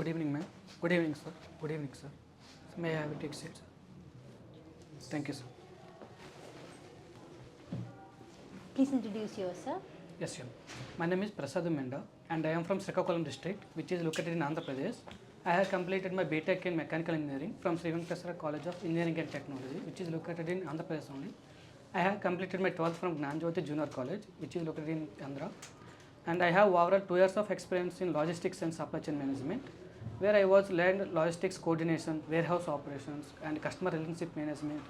Good evening, ma'am. Good evening, sir. Good evening, sir. May I have a take seat, sir? Thank you, sir. Please introduce yourself. Yes, sir. My name is Prasad Menda, and I am from Srikakulam district, which is located in Andhra Pradesh. I have completed my BTech in Mechanical Engineering from Sri Venkateswara College of Engineering and Technology, which is located in Andhra Pradesh only. I have completed my 12th from Gnanjyoti Junior College, which is located in Andhra. And I have overall 2 years of experience in logistics and supply chain management, where I was learned logistics coordination, warehouse operations, and customer relationship management,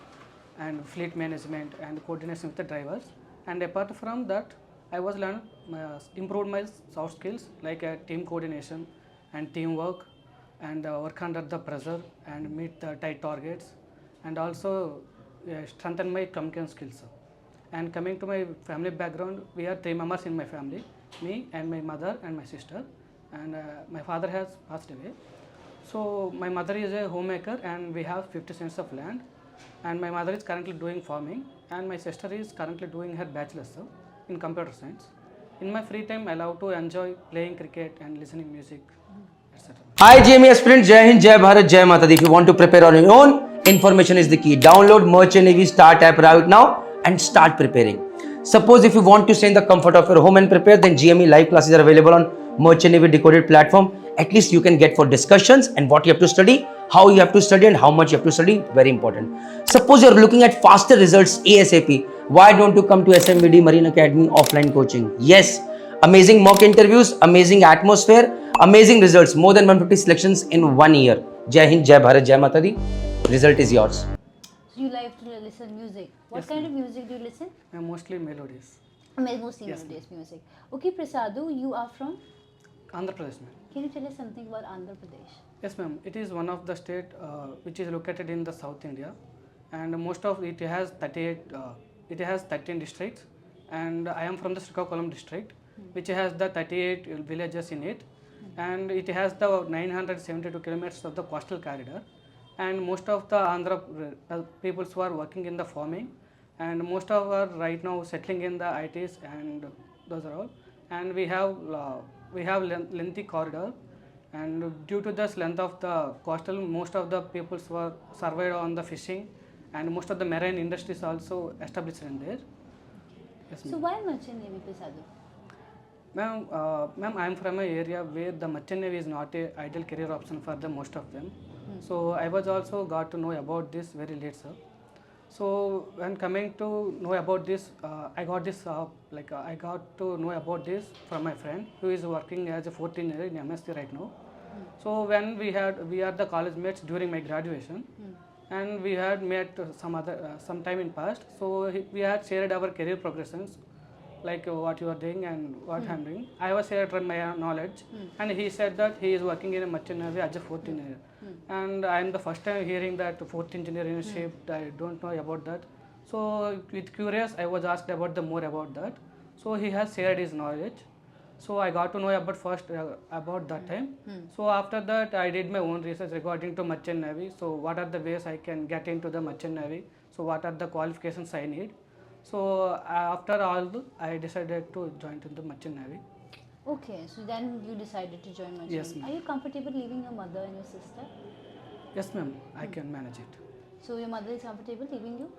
and fleet management, and coordination with the drivers. And apart from that, I was learned improved my soft skills like team coordination and teamwork, and work under the pressure and meet the tight targets, and also strengthen my communication skills. And coming to my family background, we are 3 members in my family, me and my mother and my sister, and my father has passed away. So my mother is a homemaker and we have 50 cents of land, and my mother is currently doing farming, and my sister is currently doing her bachelor's in computer science. In my free time, I love to enjoy playing cricket and listening music, etc. Hi GME aspirants, Jai Hind, Jai Bharat, Jai Mata Di. If you want to prepare on your own, information is the key. Download Merchant Navy Start app right now and start preparing. Suppose if you want to stay in the comfort of your home and prepare, then GME live classes are available on Merchant Navy Decoded platform. At least you can get for discussions and what you have to study, how you have to study, and how much you have to study. Very important. Suppose you're looking at faster results ASAP. Why don't you come to SMVD Marine Academy offline coaching? Yes, amazing mock interviews, amazing atmosphere, amazing results. More than 150 selections in 1 year. Jai Hind, Jai Bharat, Jai Mata Di. Result is yours. So you like to listen music. What Yes, kind of music do you listen? Mostly melodies. Mostly Yes, melodious music. Okay, Prasadu, you are from? Andhra Pradesh, ma'am. Can you tell us something about Andhra Pradesh? Yes, ma'am. It is one of the state which is located in the South India, and most of it has 38. It has 13 districts, and I am from the Srikakulam district, which has the 38 villages in it, and it has the 972 kilometers of the coastal corridor, and most of the Andhra peoples who are working in the farming, and most of are right now settling in the ITs, and those are all, and we have lengthy corridor, and due to this length of the coastal, most of the peoples were surveyed on the fishing, and most of the marine industries also established in there. Yes, So ma'am. why Merchant Navy, Prasadu? Ma'am, I am from an area where the merchant navy is not a ideal career option for the most of them. So I was also got to know about this very late, sir. So when coming to know about this, I got this I got to know about this from my friend who is working as a 14 year in MSc right now. So when we are the college mates during my graduation, and we had met some time in past. So we had shared our career progressions, like what you are doing and what I'm doing. I was shared from my knowledge, and he said that he is working in a merchant navy as a 14 engineer. And I am the first time hearing that 4th engineering ship. I don't know about that. So with curious, I was asked about the more about that. So he has shared his knowledge. So I got to know about first about that time. So after that, I did my own research regarding to merchant navy. So what are the ways I can get into the merchant navy? So what are the qualifications I need? So after all, I decided to join to the merchant navy. Okay, so then you decided to join Merchant Yes, Navy. ma'am. Are you comfortable leaving your mother and your sister? Yes, ma'am. I can manage it. So your mother is comfortable leaving you?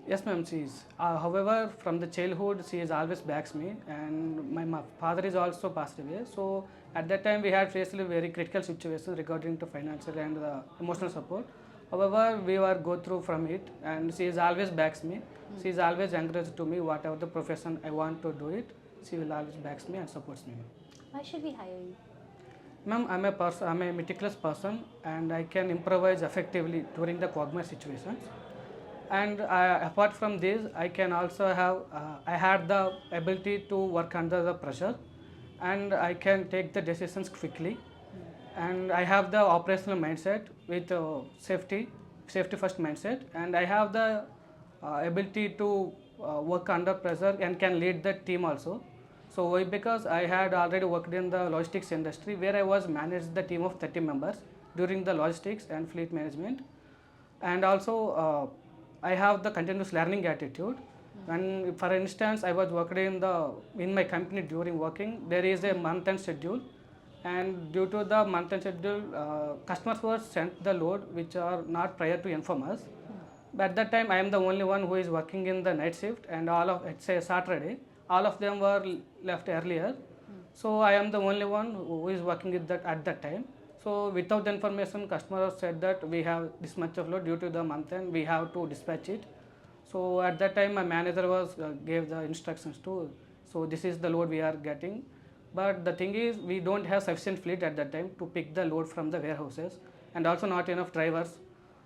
Yes, ma'am. She is. However, from the childhood, she is always backs me, and my father is also passed away. So at that time, we had faced a very critical situation regarding to financial and emotional support. However, we were go through from it, and she is always backs me. She is always encouraged to me whatever the profession I want to do it. She will always backs me and supports me. Why should we hire you? Ma'am, I'm a meticulous person, and I can improvise effectively during the cognitive situations. And apart from this, I can also have I had the ability to work under the pressure, and I can take the decisions quickly, and I have the operational mindset with safety first mindset, and I have the ability to work under pressure and can lead the team also. So why? Because I had already worked in the logistics industry where I was managed the team of 30 members during the logistics and fleet management, and also I have the continuous learning attitude. When, for instance, I was working in my company during working, there is a month end schedule, and due to the month and schedule, customers were sent the load which are not prior to inform us. But at that time, I am the only one who is working in the night shift, and all of it's a Saturday. All of them were left earlier, so I am the only one who is working with that at that time. So without the information, customer said that we have this much of load due to the month and we have to dispatch it. So at that time, my manager was gave the instructions to. So this is the load we are getting, but the thing is we don't have sufficient fleet at that time to pick the load from the warehouses, and also not enough drivers.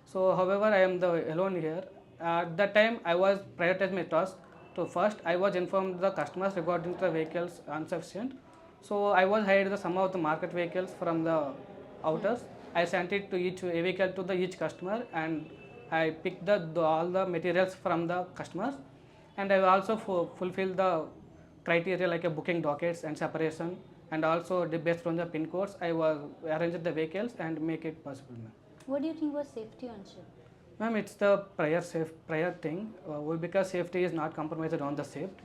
So however, I am the alone here. At that time, I was prioritized my task. So first, I was informed the customers regarding the vehicles insufficient. So I was hired the some of the market vehicles from the outers. I sent it to each vehicle to the each customer, and I picked all the materials from the customers, and I also fulfill the criteria like a booking dockets and separation, and also based on the pin codes, I was arranged the vehicles and make it possible, ma'am. What do you think was safety on shift? Ma'am, it's the prior thing. Because safety is not compromised on the shift.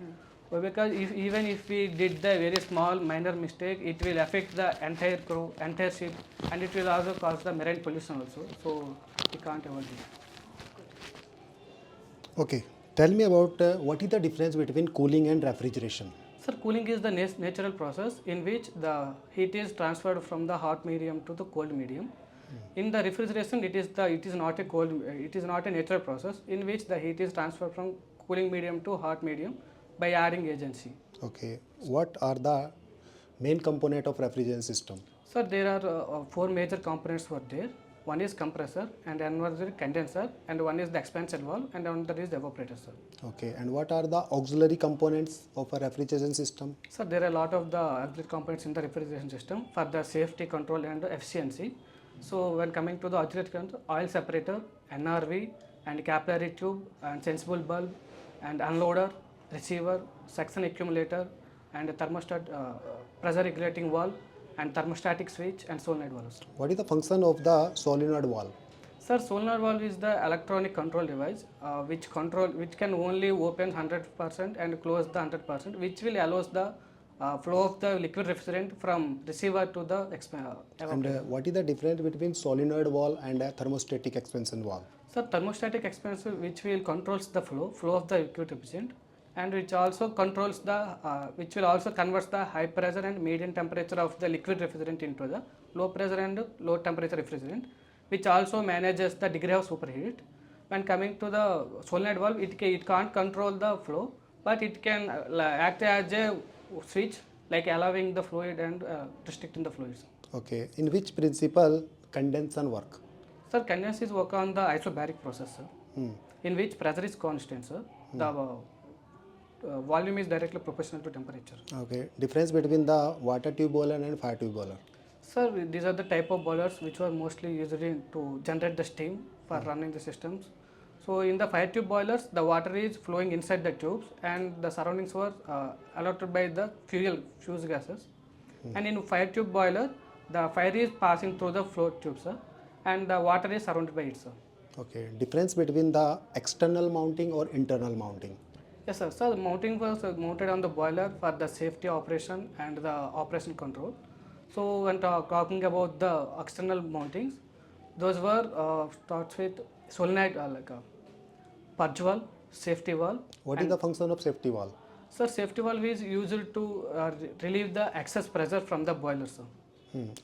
Because even if we did the very small minor mistake, it will affect the entire crew, entire ship, and it will also cause the marine pollution also. So we can't avoid it. Okay, tell me about what is the difference between cooling and refrigeration? Sir, cooling is the natural process in which the heat is transferred from the hot medium to the cold medium. In the refrigeration, it is not a natural process in which the heat is transferred from cooling medium to hot medium by adding agency. Okay, what are the main component of refrigeration system? Sir, there are 4 major components were there. One is compressor, and another is condenser, and one is the expansion valve, and another is the evaporator, sir. Okay, and what are the auxiliary components of a refrigeration system? Sir, there are a lot of the auxiliary components in the refrigeration system for the safety, control, and efficiency. So when coming to the auxiliary control, oil separator, NRV, and capillary tube, and sensible bulb, and unloader, receiver, suction accumulator, and a thermostat, pressure regulating valve, and thermostatic switch, and solenoid valves. What is the function of the solenoid valve? Sir, solenoid valve is the electronic control device which can only open 100% and close the 100%, which will allows the flow of the liquid refrigerant from receiver to the And what is the difference between solenoid valve and a thermostatic expansion valve? Sir, thermostatic expansion which will controls the flow of the liquid refrigerant, and which also controls the which will also converts the high pressure and medium temperature of the liquid refrigerant into the low pressure and low temperature refrigerant, which also manages the degree of superheat. When coming to the solenoid valve, it can't control the flow, but it can act as a switch, like allowing the fluid and restricting the fluids. Okay, in which principle condensation work? Sir, condensers work on the isobaric process, sir, in which pressure is constant, sir. The volume is directly proportional to temperature. Okay, difference between the water tube boiler and fire tube boiler? Sir, these are the type of boilers which were mostly used to generate the steam for running the systems. So in the fire tube boilers, the water is flowing inside the tubes, and the surroundings were allotted by the fuse gases. And in fire tube boiler, the fire is passing through the flow tubes, sir, and the water is surrounded by it, sir. Okay, difference between the external mounting or internal mounting? Yes, sir. So the mounting was mounted on the boiler for the safety operation and the operation control. So when talking about the external mountings, those were starts with solenoid like a purge valve, safety valve. What is the function of safety valve? Sir, safety valve is used to relieve the excess pressure from the boiler, sir.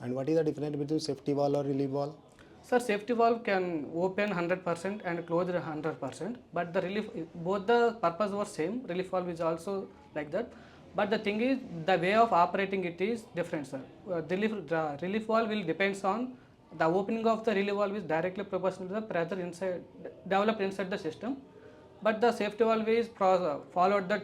And what is the difference between safety valve or relief valve? Sir, safety valve can open 100% and close 100%, but the relief, both the purpose was same. Relief valve is also like that, but the thing is the way of operating it is different, sir. The relief valve will depends on the opening of the relief valve is directly proportional to the pressure inside developed inside the system, but the safety valve is followed the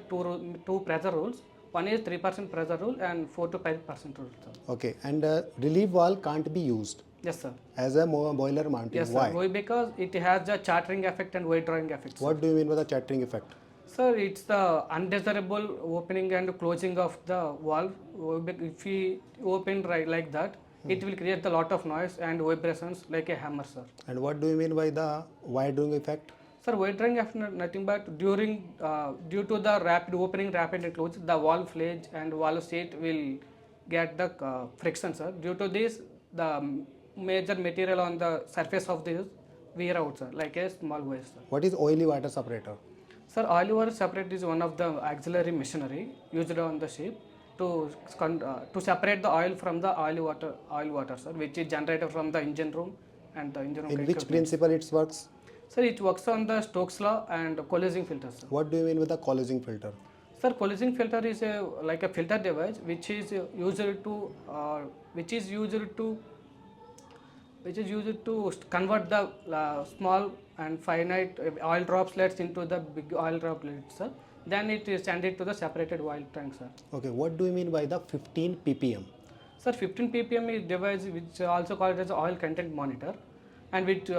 two pressure rules. One is 3% pressure rule and 4 to 5% rule, sir. Okay, and relief valve can't be used Yes, sir. as a boiler mounting. Yes, Why? sir. Why? Because it has the chattering effect and weight drawing effect, sir. What do you mean by the chattering effect? Sir, it's the undesirable opening and closing of the valve. If we open like that, it will create a lot of noise and vibrations like a hammer, sir. And what do you mean by the weight drawing effect? Sir, weight drawing effect nothing but due to the rapid opening, rapid and closing, the valve flange and valve seat will get the friction, sir. Due to this, the major material on the surface of this wear out, sir, like a small waste, sir. What is oily water separator? Sir, oil water separator is one of the auxiliary machinery used on the ship to separate the oil from the oil water, sir, which is generated from the engine room and the engine room. In which principle it works? Sir, it works on the Stokes law and coalescing filter, sir. What do you mean with the coalescing filter? Sir, coalescing filter is like a filter device which is used to convert the small and finite oil droplets into the big oil droplets, sir. Then it is sent it to the separated oil tank, sir. Okay, what do you mean by the 15 ppm? Sir, 15 ppm is device which also called as oil content monitor, and which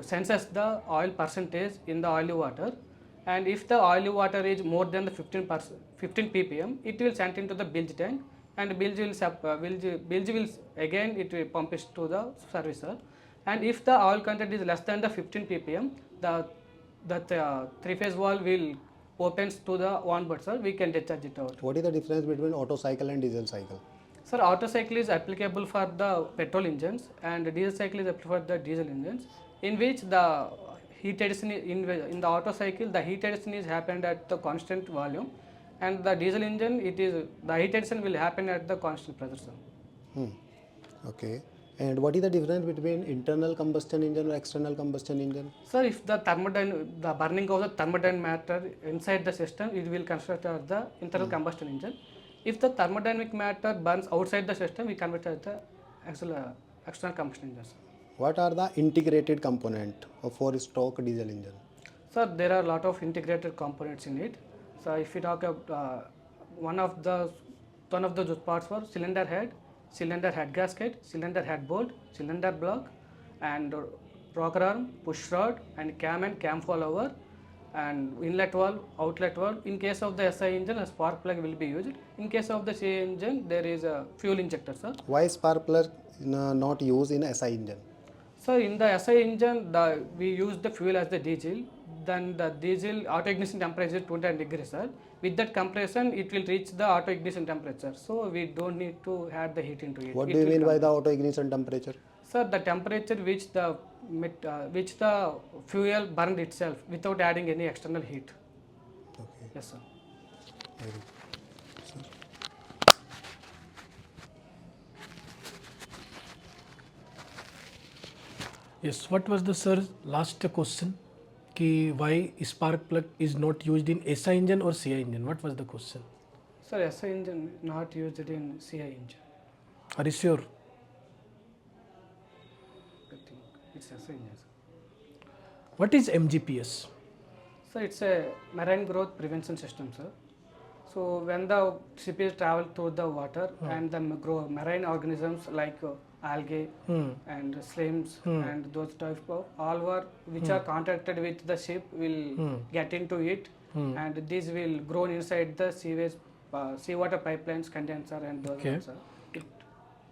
senses the oil percentage in the oily water. And if the oily water is more than the 15 ppm, it will send into the bilge tank, and bilge will again it will pump it to the servicer. And if the oil content is less than the 15 ppm, the three-phase valve will opens to the onboard, sir. We can discharge it out. What is the difference between auto cycle and diesel cycle? Sir, auto cycle is applicable for the petrol engines, and diesel cycle is applicable for the diesel engines, in which the heat addition in the auto cycle, the heat addition is happened at the constant volume, and the diesel engine, the heat addition will happen at the constant pressure, sir. Okay. And what is the difference between internal combustion engine or external combustion engine? Sir, if the burning of the thermodynamic matter inside the system, it will consider as the internal combustion engine. If the thermodynamic matter burns outside the system, we convert it as the external combustion engine, sir. What are the integrated component of 4-stroke diesel engine? Sir, there are a lot of integrated components in it. So if we talk about one of those parts were cylinder head gasket, cylinder head bolt, cylinder block, and rocker arm, push rod, and cam follower, and inlet valve, outlet valve. In case of the SI engine, a spark plug will be used. In case of the CI engine, there is a fuel injector, sir. Why spark plug not used in SI engine? So in the SI engine, we use the fuel as the diesel. Then the diesel auto ignition temperature is 29 degrees, sir. With that compression, it will reach the auto ignition temperature. So we don't need to add the heat into it. What do you mean by the auto ignition temperature? Sir, the temperature which the fuel burned itself without adding any external heat. Okay. Yes, sir. Very good. Sir. Yes, what was the sir's last question? Ki why spark plug is not used in SI engine or CI engine? What was the question? Sir, SI engine not used in CI engine. Are you sure? I think it's SI engine, sir. What is MGPS? So it's a marine growth prevention system, sir. So when the ship is travel through the water and the marine organisms like algae and slimes and those type of which are contacted with the ship will get into it, and these will grow inside the seawater pipelines, condenser, and those. Okay. Sir.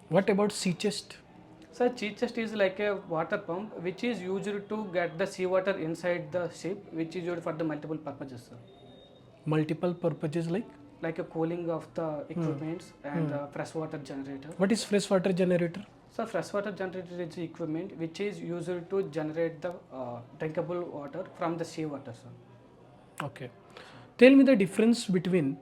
What about sea chest? So sea chest is like a water pump which is used to get the seawater inside the ship, which is used for the multiple purposes, sir. Multiple purposes like? A cooling of the equipments and freshwater generator. What is freshwater generator? So freshwater generator is equipment which is used to generate the drinkable water from the seawater, sir. Okay. Tell me the difference between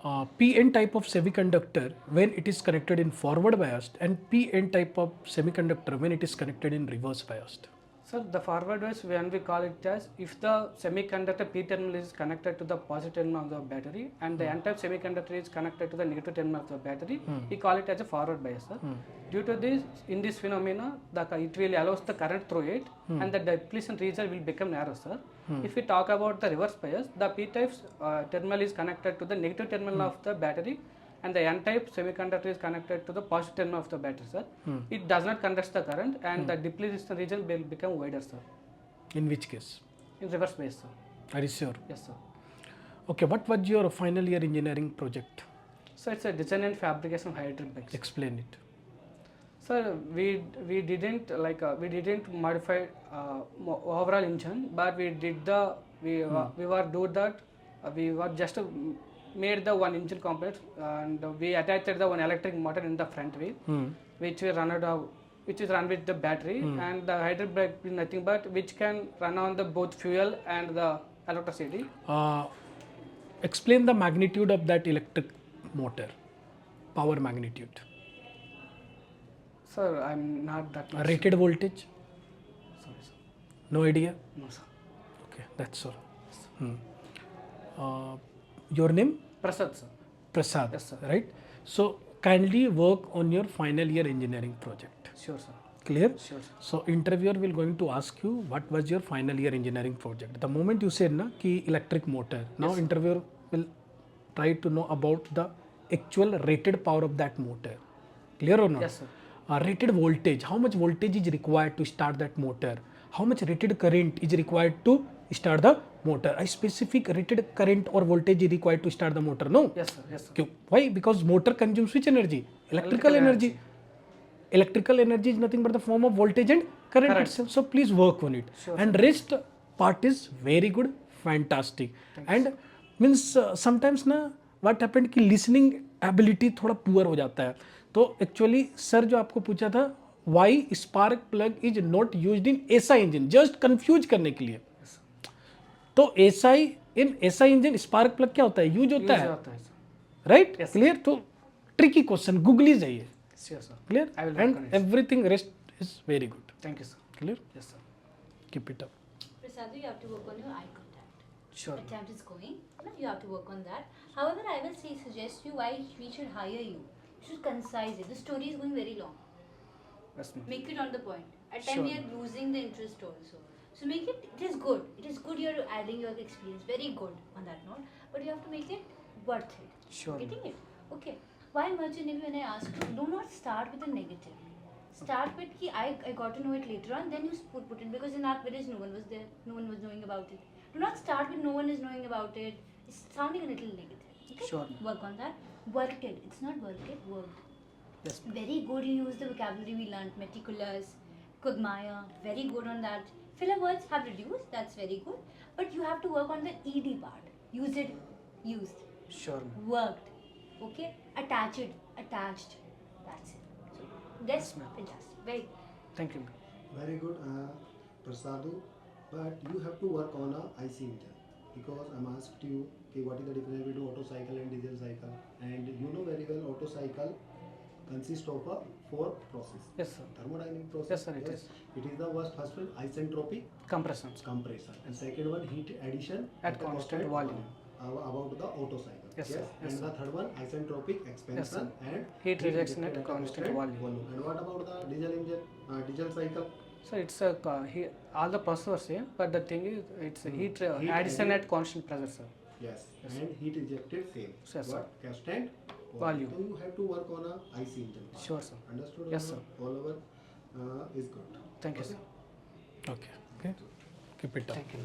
PN type of semiconductor when it is connected in forward biased and PN type of semiconductor when it is connected in reverse biased. So the forward bias, when we call it as if the semiconductor P terminal is connected to the positive terminal of the battery and the N-type semiconductor is connected to the negative terminal of the battery, we call it as a forward bias, sir. Due to this, in this phenomena, it will allows the current through it and the depletion region will become narrow, sir. If we talk about the reverse bias, the P-type terminal is connected to the negative terminal of the battery and the N-type semiconductor is connected to the positive terminal of the battery, sir. It does not conduct the current and the depletion region will become wider, sir. In which case? In reverse bias, sir. Are you sure? Yes, sir. Okay, what was your final year engineering project? So it's a design and fabrication of hydraulic bikes. Explain it. Sir, we didn't modify overall engine, but we did we were just made the one engine complex and we attached the one electric motor in the front wheel, which will run which is run with the battery, and the hydraulic brake is nothing but which can run on the both fuel and the electricity. Explain the magnitude of that electric motor, power magnitude. Sir, I'm not that much. Rated voltage? Sorry, sir. No idea? No, sir. Okay, that's all. Your name? Prasad, sir. Prasad, Yes, sir. right? So kindly work on your final year engineering project. Sure, sir. Clear? Sure, sir. So interviewer will going to ask you what was your final year engineering project. The moment you said na ki electric motor, now Yes, interviewer will try to know about the actual rated power of that motor. Clear or not? Yes, sir. Rated voltage, how much voltage is required to start that motor? How much rated current is required to start the motor? A specific rated current or voltage is required to start the motor? No. Yes, sir. Yes, sir. Kyun? Why? Because motor consumes which energy? Electrical energy. Electrical energy is nothing but the form of voltage and current itself. So please work on it. Sure, And rest part is very good, fantastic. And means sometimes na what happened कि listening ability थोड़ा poor हो जाता है. तो actually sir जो आपको पूछा था why spark plug is not used in SI engine, just confuse करने के लिए. तो SI in SI engine spark plug क्या होता है? यूज होता है, राइट? क्लियर? तो ट्रिकी क्वेश्चन, गूगल ही जाइए. Sure, sir. Clear? I will work And on it. everything rest is very good. Thank you, sir. Clear? Yes, sir. Keep it up. Prasad, you have to work on your eye contact. Sure. Attempt is going. No, you have to work on that. However, I will suggest you why we should hire you. You should concise it. The story is going very long. Yes, ma'am. Make it on the point. At times Sure. we are losing the interest also. So make it. It is good. It is good. You're adding your experience. Very good on that note. But you have to make it worth it. Sure. Getting it? Okay. Why merchant navy? When I asked you, do not start with a negative. Start with ki I got to know it later on. Then you put it, because in our village no one was there. No one was knowing about it. Do not start with no one is knowing about it. It's sounding a little negative. Okay? Sure. Work on that. Work it. It's not work it. Worked. Yes, ma'am. Very good. You use the vocabulary we learned. Meticulous, quagmire. Very good on that. Filler words have reduced. That's very good. But you have to work on the ED part. Use it. Used. Sure, ma'am. Worked. Okay? Attach it. Attached. That's it. That's ma'am. fantastic. Very good. Thank you, ma'am. Very good, Prasadu. But you have to work on a IC engine, because I'm asked you okay, what is the difference between auto cycle and diesel cycle, and you know very well auto cycle consists of a 4 process. Yes, sir. Thermodynamic process. Yes, sir, it is. It is the first one isentropic Compressions. compression, and second one heat addition At the constant volume. About the auto cycle. Yes, sir. Yes, and sir. the third one isentropic expansion Yes, sir. and Heat rejection at constant volume. And what about the diesel engine, diesel cycle? So it's a all the processes are same, but the thing is it's a heat Heat addition added. at constant pressure, sir. Yes, Yes, and heat ejected same. Yes, sir. What? Constant Volume. So you have to work on a IC engine. Sure, sir. Understood? Yes, sir. All over is good. Thank you, sir. Okay. Okay. Keep it up. Thank you.